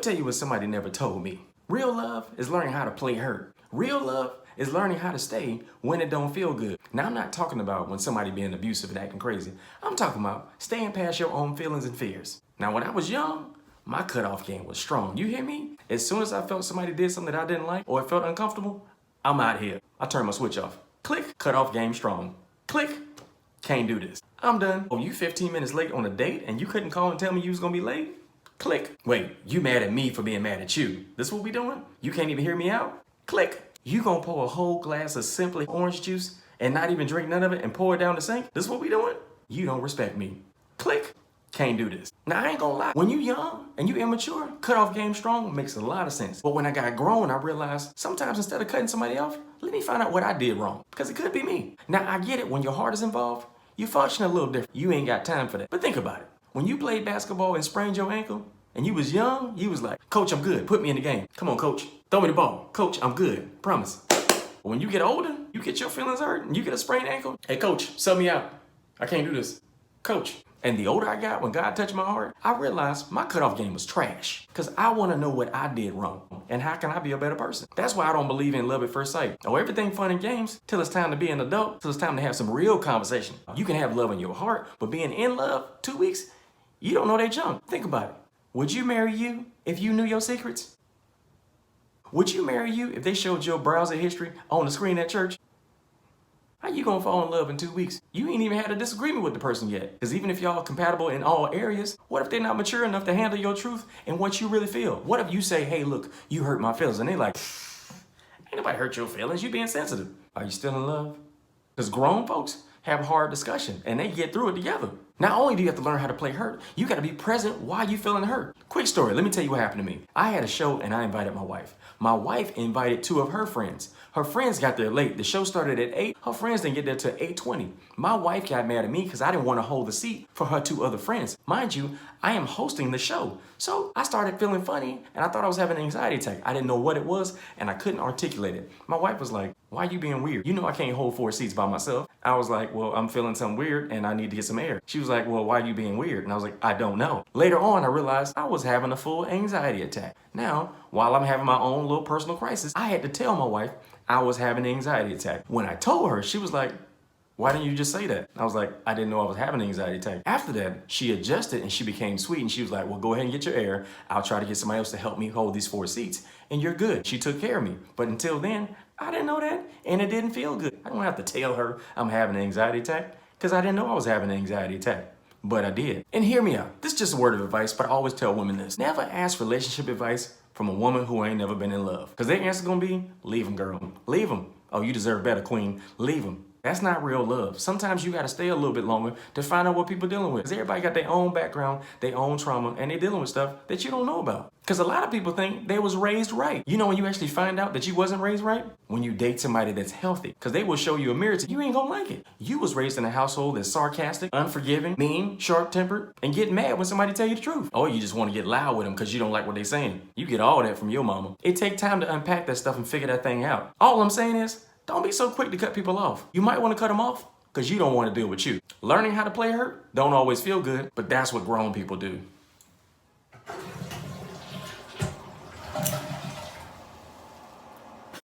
tell you what somebody never told me. Real love is learning how to play hurt. Real love is learning how to stay when it don't feel good. Now, I'm not talking about when somebody being abusive and acting crazy. I'm talking about staying past your own feelings and fears. Now, when I was young, my cutoff game was strong. You hear me? As soon as I felt somebody did something that I didn't like or it felt uncomfortable, I'm out here. I turn my switch off. Click, cutoff game strong. Click, can't do this. I'm done. Oh, you 15 minutes late on a date and you couldn't call and tell me you was gonna be late? Click. Wait, you mad at me for being mad at you. This what we doing? You can't even hear me out? Click. You gonna pour a whole glass of simply orange juice and not even drink none of it and pour it down the sink? This what we doing? You don't respect me. Click. Can't do this. Now, I ain't gonna lie. When you young and you immature, cutoff game strong makes a lot of sense. But when I got grown, I realized sometimes instead of cutting somebody off, let me find out what I did wrong. Because it could be me. Now, I get it. When your heart is involved, you function a little different. You ain't got time for that. But think about it. When you played basketball and sprained your ankle and you was young, you was like, Coach, I'm good. Put me in the game. Come on, Coach. Throw me the ball. Coach, I'm good. Promise. When you get older, you get your feelings hurt and you get a sprained ankle. Hey, Coach, sub me out. I can't do this. Coach. And the older I got, when God touched my heart, I realized my cutoff game was trash. Because I want to know what I did wrong. And how can I be a better person? That's why I don't believe in love at first sight. Or everything fun and games till it's time to be an adult, till it's time to have some real conversation. You can have love in your heart, but being in love 2 weeks, you don't know they junk. Think about it. Would you marry you if you knew your secrets? Would you marry you if they showed your browser history on the screen at church? How you gonna fall in love in 2 weeks? You ain't even had a disagreement with the person yet. Because even if y'all compatible in all areas, what if they're not mature enough to handle your truth and what you really feel? What if you say, hey, look, you hurt my feelings. And they like, ain't nobody hurt your feelings. You being sensitive. Are you still in love? Because grown folks have hard discussion and they get through it together. Not only do you have to learn how to play hurt, you got to be present while you feeling hurt. Quick story. Let me tell you what happened to me. I had a show and I invited my wife. My wife invited 2 of her friends. Her friends got there late. The show started at 8. Her friends didn't get there till 8:20. My wife got mad at me because I didn't want to hold the seat for her 2 other friends. Mind you, I am hosting the show. So I started feeling funny and I thought I was having an anxiety attack. I didn't know what it was and I couldn't articulate it. My wife was like, why are you being weird? You know I can't hold 4 seats by myself. I was like, well, I'm feeling something weird and I need to get some air. She was like, well, why are you being weird? And I was like, I don't know. Later on, I realized I was having a full anxiety attack. Now, while I'm having my own little personal crisis, I had to tell my wife I was having an anxiety attack. When I told her, she was like, why didn't you just say that? I was like, I didn't know I was having an anxiety attack. After that, she adjusted and she became sweet and she was like, well, go ahead and get your air. I'll try to get somebody else to help me hold these 4 seats and you're good. She took care of me. But until then, I didn't know that and it didn't feel good. I don't have to tell her I'm having an anxiety attack because I didn't know I was having an anxiety attack. But I did. And hear me out. This is just a word of advice, but I always tell women this. Never ask relationship advice from a woman who ain't never been in love. Because their answer's gonna be, leave him, girl. Leave him. Oh, you deserve better, queen. Leave him. That's not real love. Sometimes you gotta stay a little bit longer to find out what people are dealing with. Because everybody got their own background, their own trauma, and they're dealing with stuff that you don't know about. Because a lot of people think they was raised right. You know when you actually find out that you wasn't raised right? When you date somebody that's healthy. Because they will show you a mirror to you ain't gonna like it. You was raised in a household that's sarcastic, unforgiving, mean, short-tempered, and get mad when somebody tell you the truth. Or you just want to get loud with them because you don't like what they saying. You get all that from your mama. It take time to unpack that stuff and figure that thing out. All I'm saying is, don't be so quick to cut people off. You might want to cut them off because you don't want to deal with you. Learning how to play hurt don't always feel good, but that's what grown people do.